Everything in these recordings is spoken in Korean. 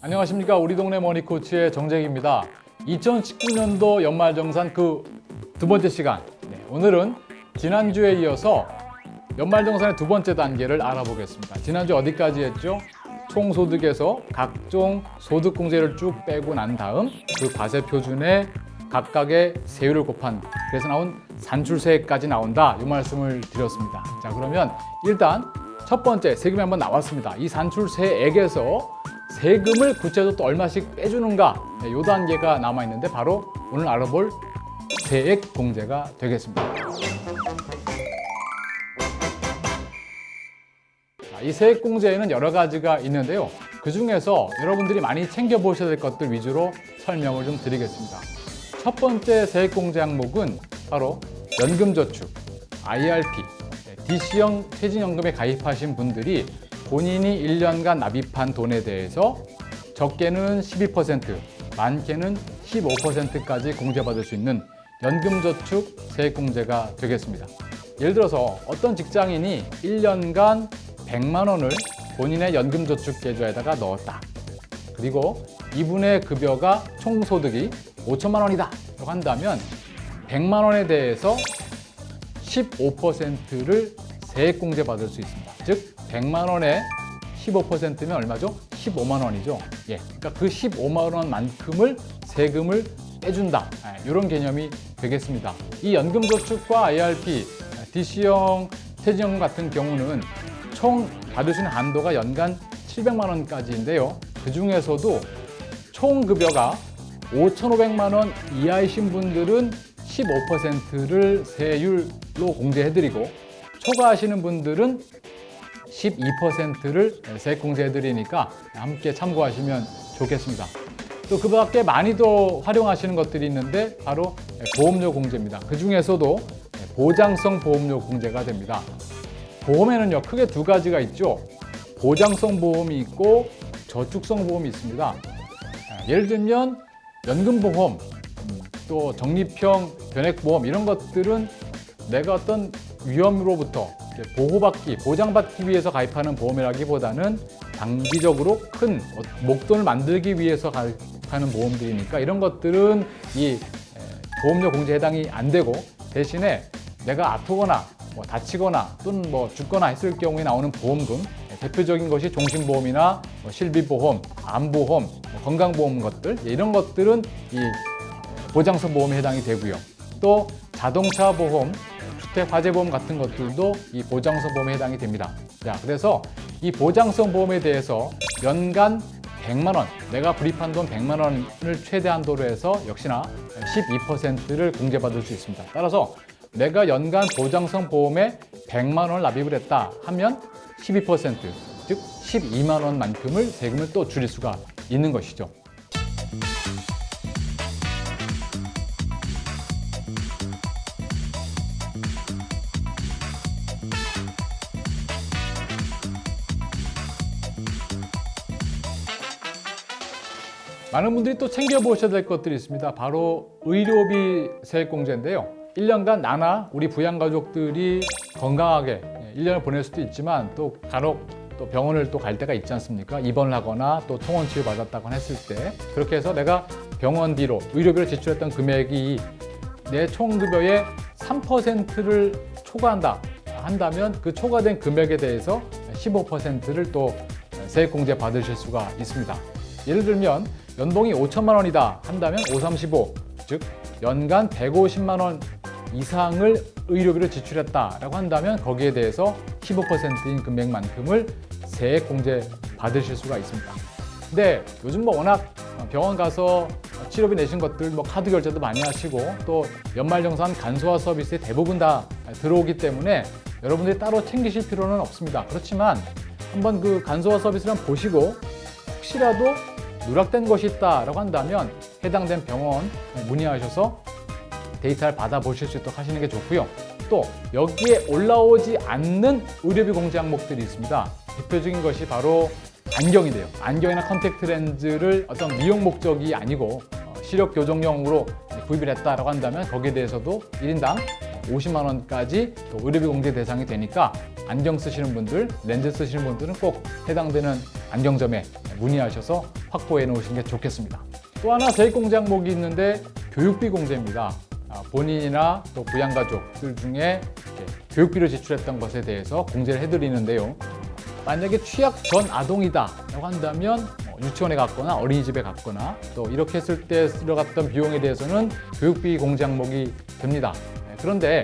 안녕하십니까. 우리 동네 머니코치의 정재익입니다. 2019년도 연말정산 그 두 번째 시간. 오늘은 지난주에 이어서 연말정산의 두 번째 단계를 알아보겠습니다. 지난주 어디까지 했죠? 총소득에서 각종 소득공제를 쭉 빼고 난 다음 그 과세표준에 각각의 세율을 곱한 그래서 나온 산출세까지 나온다 이 말씀을 드렸습니다. 자, 그러면 일단 첫 번째 세금이 한번 나왔습니다. 이 산출세액에서 세금을 구체적으로 또 얼마씩 빼주는가 이 단계가 남아있는데 바로 오늘 알아볼 세액 공제가 되겠습니다. 이 세액 공제에는 여러 가지가 있는데요. 그 중에서 여러분들이 많이 챙겨보셔야 될 것들 위주로 설명을 좀 드리겠습니다. 첫 번째 세액 공제 항목은 바로 연금저축, IRP, DC형 퇴직연금에 가입하신 분들이 본인이 1년간 납입한 돈에 대해서 적게는 12%, 많게는 15%까지 공제받을 수 있는 연금저축 세액공제가 되겠습니다. 예를 들어서 어떤 직장인이 1년간 100만 원을 본인의 연금저축 계좌에다가 넣었다. 그리고 이분의 급여가 총소득이 5천만 원이다 라고 한다면 100만 원에 대해서 15%를 세액공제 받을 수 있습니다. 즉 100만 원에 15%면 얼마죠? 15만 원이죠. 그러니까 그 15만 원만큼을 세금을 빼준다. 이런 개념이 되겠습니다. 이 연금저축과 IRP, DC형 퇴직연금 같은 경우는 총 받을 수 있는 한도가 연간 700만 원까지인데요. 그 중에서도 총 급여가 5,500만 원 이하이신 분들은 15%를 세율로 공제해드리고 초과하시는 분들은 12%를 세액 공제해드리니까 함께 참고하시면 좋겠습니다. 또 그 밖에 많이도 활용하시는 것들이 있는데 바로 보험료 공제입니다. 그 중에서도 보장성 보험료 공제가 됩니다. 보험에는요 크게 두 가지가 있죠. 보장성 보험이 있고 저축성 보험이 있습니다. 예를 들면 연금보험, 또 적립형 변액보험 이런 것들은 내가 어떤 위험으로부터 보호받기, 보장받기 위해서 가입하는 보험이라기보다는 단기적으로 큰 목돈을 만들기 위해서 가입하는 보험들이니까 이런 것들은 이 보험료 공제에 해당이 안 되고 대신에 내가 아프거나 다치거나 또는 죽거나 했을 경우에 나오는 보험금 대표적인 것이 종신보험이나 실비보험, 암보험, 건강보험 것들 이런 것들은 이 보장성 보험에 해당이 되고요. 또 자동차 보험, 주택화재보험 같은 것들도 이 보장성 보험에 해당이 됩니다. 자, 그래서 이 보장성 보험에 대해서 연간 100만 원, 내가 불입한 돈 100만 원을 최대 한도로 해서 역시나 12%를 공제받을 수 있습니다. 따라서 내가 연간 보장성 보험에 100만 원을 납입을 했다 하면 12%, 즉 12만 원만큼을 세금을 또 줄일 수가 있는 것이죠. 많은 분들이 또 챙겨보셔야 될 것들이 있습니다. 바로 의료비 세액공제인데요. 1년간 나나 우리 부양가족들이 건강하게 1년을 보낼 수도 있지만 또 간혹 또 병원을 또 갈 때가 있지 않습니까? 입원을 하거나 또 통원 치료 받았다거나 했을 때 그렇게 해서 내가 병원비로 의료비로 지출했던 금액이 내 총급여의 3%를 초과한다 한다면 그 초과된 금액에 대해서 15%를 또 세액공제 받으실 수가 있습니다. 예를 들면 연봉이 5천만 원이다 한다면 535, 즉 연간 150만 원 이상을 의료비로 지출했다라고 한다면 거기에 대해서 15%인 금액만큼을 세액 공제 받으실 수가 있습니다. 근데 요즘 워낙 병원 가서 치료비 내신 것들 카드 결제도 많이 하시고 또 연말정산 간소화 서비스에 대부분 다 들어오기 때문에 여러분들이 따로 챙기실 필요는 없습니다. 그렇지만 한번 그 간소화 서비스를 한번 보시고 혹시라도 누락된 것이 있다라고 한다면 해당된 병원 문의하셔서 데이터를 받아보실 수 있도록 하시는 게 좋고요. 또 여기에 올라오지 않는 의료비 공제 항목들이 있습니다. 대표적인 것이 바로 안경인데요. 안경이나 컨택트 렌즈를 어떤 미용 목적이 아니고 시력 교정용으로 구입을 했다라고 한다면 거기에 대해서도 1인당 50만 원까지 또 의료비 공제 대상이 되니까 안경 쓰시는 분들, 렌즈 쓰시는 분들은 꼭 해당되는 안경점에 문의하셔서 확보해 놓으시는 게 좋겠습니다. 또 하나 세액공제 항목이 있는데 교육비 공제입니다. 본인이나 또 부양가족들 중에 교육비를 지출했던 것에 대해서 공제를 해드리는데요. 만약에 취약 전 아동이다라고 한다면 유치원에 갔거나 어린이집에 갔거나 또 이렇게 했을 때 들어갔던 비용에 대해서는 교육비 공제 항목이 됩니다. 그런데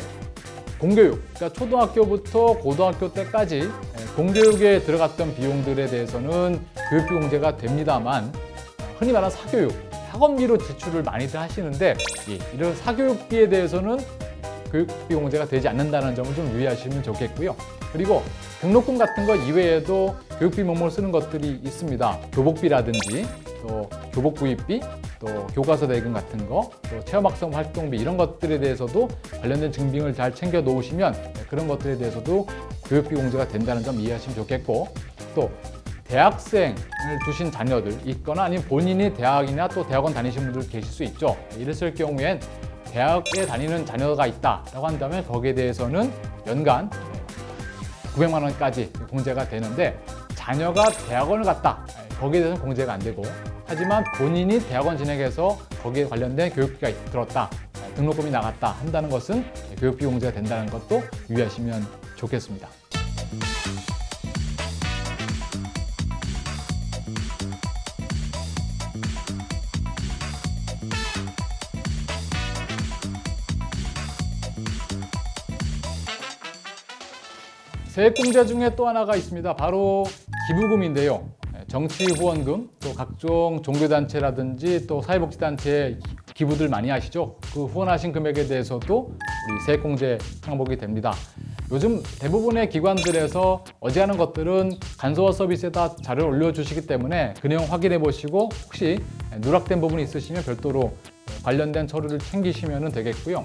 공교육, 그러니까 초등학교부터 고등학교 때까지 공교육에 들어갔던 비용들에 대해서는 교육비 공제가 됩니다만 흔히 말하는 사교육, 학원비로 지출을 많이들 하시는데 이런 사교육비에 대해서는 교육비 공제가 되지 않는다는 점을 좀 유의하시면 좋겠고요. 그리고 등록금 같은 거 이외에도 교육비 명목을 쓰는 것들이 있습니다. 교복비라든지 또 교복 구입비, 또 교과서 대금 같은 거, 또 체험학습 활동비 이런 것들에 대해서도 관련된 증빙을 잘 챙겨 놓으시면 그런 것들에 대해서도 교육비 공제가 된다는 점 이해하시면 좋겠고, 또 대학생을 두신 자녀들 있거나 아니면 본인이 대학이나 또 대학원 다니시는 분들 계실 수 있죠. 이랬을 경우엔 대학에 다니는 자녀가 있다라고 한다면 거기에 대해서는 연간 900만 원까지 공제가 되는데, 자녀가 대학원을 갔다, 거기에 대해서는 공제가 안 되고, 하지만 본인이 대학원 진학해서 거기에 관련된 교육비가 들었다, 등록금이 나갔다 한다는 것은 교육비 공제가 된다는 것도 유의하시면 좋겠습니다. 세액공제 중에 또 하나가 있습니다. 바로 기부금인데요. 정치 후원금, 또 각종 종교단체라든지 또 사회복지단체에 기부들 많이 하시죠. 그 후원하신 금액에 대해서도 우리 세액공제 항목이 됩니다. 요즘 대부분의 기관들에서 어지간한 것들은 간소화 서비스에다 자료를 올려주시기 때문에 그 내용 확인해 보시고 혹시 누락된 부분이 있으시면 별도로 관련된 서류를 챙기시면 되겠고요.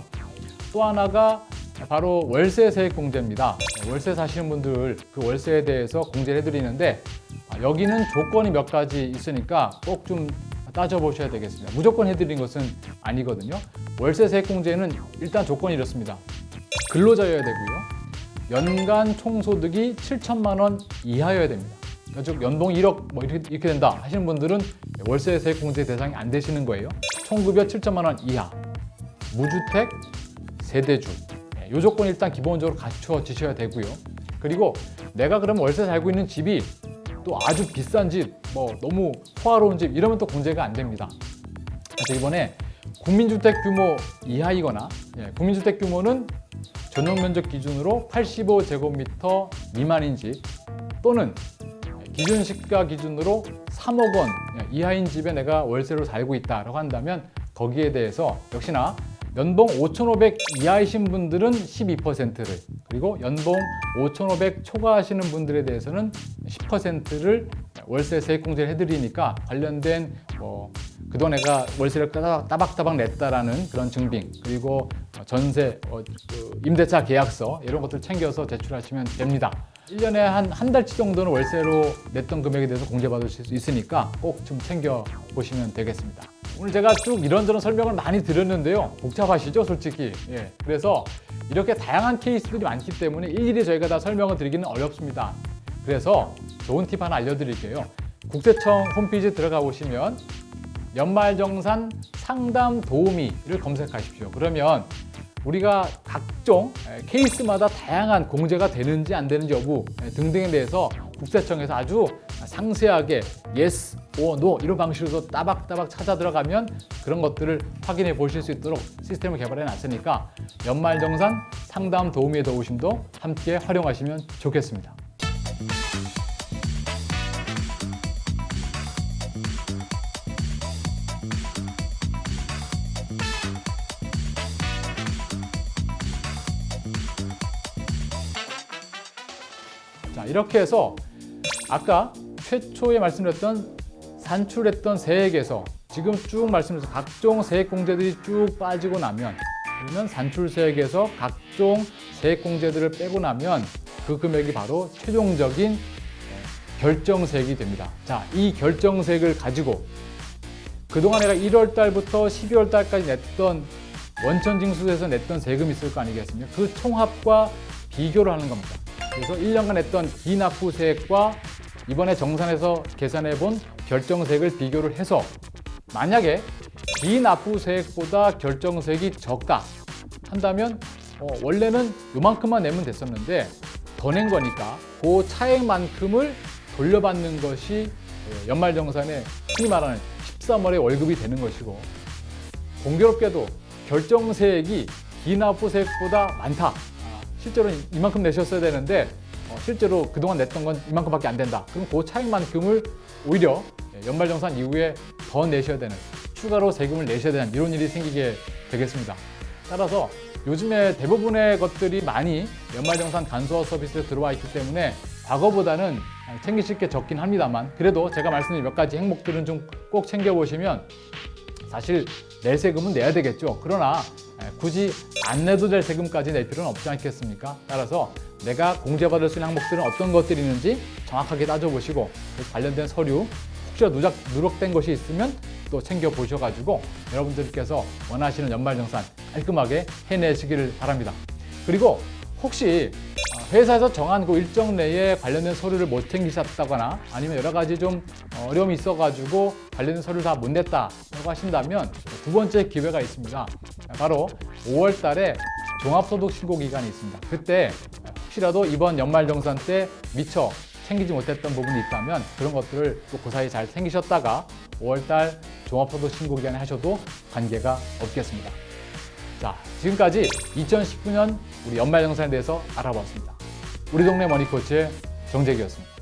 또 하나가 바로 월세 세액 공제입니다. 월세 사시는 분들 그 월세에 대해서 공제를 해드리는데, 여기는 조건이 몇 가지 있으니까 꼭 좀 따져보셔야 되겠습니다. 무조건 해드린 것은 아니거든요. 월세 세액 공제는 일단 조건이 이렇습니다. 근로자여야 되고요. 연간 총소득이 7천만 원 이하여야 됩니다. 즉 연봉 1억 뭐 이렇게 된다 하시는 분들은 월세 세액 공제 대상이 안 되시는 거예요. 총급여 7천만 원 이하, 무주택, 세대주, 이 조건 일단 기본적으로 갖춰지셔야 되고요. 그리고 내가 그러면 월세 살고 있는 집이 또 아주 비싼 집, 뭐 너무 호화로운 집 이러면 또 공제가 안 됩니다. 그래서 이번에 국민주택 규모 이하이거나, 국민주택 규모는 전용 면적 기준으로 85제곱미터 미만인 집, 또는 기준 시가 기준으로 3억 원 이하인 집에 내가 월세로 살고 있다라고 한다면 거기에 대해서 역시나 연봉 5,500 이하이신 분들은 12%를, 그리고 연봉 5,500 초과하시는 분들에 대해서는 10%를 월세 세액 공제를 해드리니까 관련된 그동안 내가 월세를 따박따박 냈다라는 그런 증빙, 그리고 전세, 임대차 계약서 이런 것들 챙겨서 제출하시면 됩니다. 1년에 한 달치 정도는 월세로 냈던 금액에 대해서 공제받으실 수 있으니까 꼭 좀 챙겨보시면 되겠습니다. 오늘 제가 쭉 이런저런 설명을 많이 드렸는데요. 복잡하시죠, 솔직히. 그래서 이렇게 다양한 케이스들이 많기 때문에 일일이 저희가 다 설명을 드리기는 어렵습니다. 그래서 좋은 팁 하나 알려드릴게요. 국세청 홈페이지에 들어가 보시면 연말정산 상담 도우미를 검색하십시오. 그러면 우리가 각종 케이스마다 다양한 공제가 되는지 안 되는지 여부 등등에 대해서 국세청에서 아주 상세하게 yes or no 이런 방식으로 따박따박 찾아 들어가면 그런 것들을 확인해 보실 수 있도록 시스템을 개발해 놨으니까 연말정산 상담 도우미의 도우심도 함께 활용하시면 좋겠습니다. 자, 이렇게 해서 아까 최초에 말씀드렸던 산출했던 세액에서 지금 쭉 말씀드린 각종 세액 공제들이 쭉 빠지고 나면, 그러면 산출세액에서 각종 세액 공제들을 빼고 나면 그 금액이 바로 최종적인 결정세액이 됩니다. 자, 이 결정세액을 가지고 그동안 내가 1월 달부터 12월 달까지 냈던 원천징수에서 냈던 세금이 있을 거 아니겠습니까? 그 총합과 비교를 하는 겁니다. 그래서 1년간 했던 기납부세액과 이번에 정산해서 계산해 본 결정세액을 비교를 해서 만약에 기납부세액보다 결정세액이 적다 한다면 원래는 요만큼만 내면 됐었는데 더 낸 거니까 그 차액만큼을 돌려받는 것이 연말정산의 흔히 말하는 13월의 월급이 되는 것이고, 공교롭게도 결정세액이 기납부세액보다 많다. 실제로는 이만큼 내셨어야 되는데 실제로 그동안 냈던 건 이만큼밖에 안 된다. 그럼 그 차익만큼을 오히려 연말정산 이후에 더 내셔야 되는, 추가로 세금을 내셔야 되는 이런 일이 생기게 되겠습니다. 따라서 요즘에 대부분의 것들이 많이 연말정산 간소화 서비스에 들어와 있기 때문에 과거보다는 챙기실 게 적긴 합니다만, 그래도 제가 말씀드린 몇 가지 행목들은 좀 꼭 챙겨보시면 사실 낼 세금은 내야 되겠죠. 그러나 굳이 안 내도 될 세금까지 낼 필요는 없지 않겠습니까? 따라서 내가 공제받을 수 있는 항목들은 어떤 것들이 있는지 정확하게 따져보시고 관련된 서류 혹시나 누락된 것이 있으면 또 챙겨보셔가지고 여러분들께서 원하시는 연말정산 깔끔하게 해내시기를 바랍니다. 그리고 혹시 회사에서 정한 그 일정 내에 관련된 서류를 못 챙기셨다거나 아니면 여러 가지 좀 어려움이 있어가지고 관련된 서류를 다 못 냈다고 하신다면 두 번째 기회가 있습니다. 바로 5월 달에 종합소득신고 기간이 있습니다. 그때 혹시라도 이번 연말정산 때 미처 챙기지 못했던 부분이 있다면 그런 것들을 또 그 사이 잘 챙기셨다가 5월 달 종합소득신고 기간에 하셔도 관계가 없겠습니다. 자, 지금까지 2019년 우리 연말정산에 대해서 알아봤습니다. 우리 동네 머니코치의 정재기였습니다.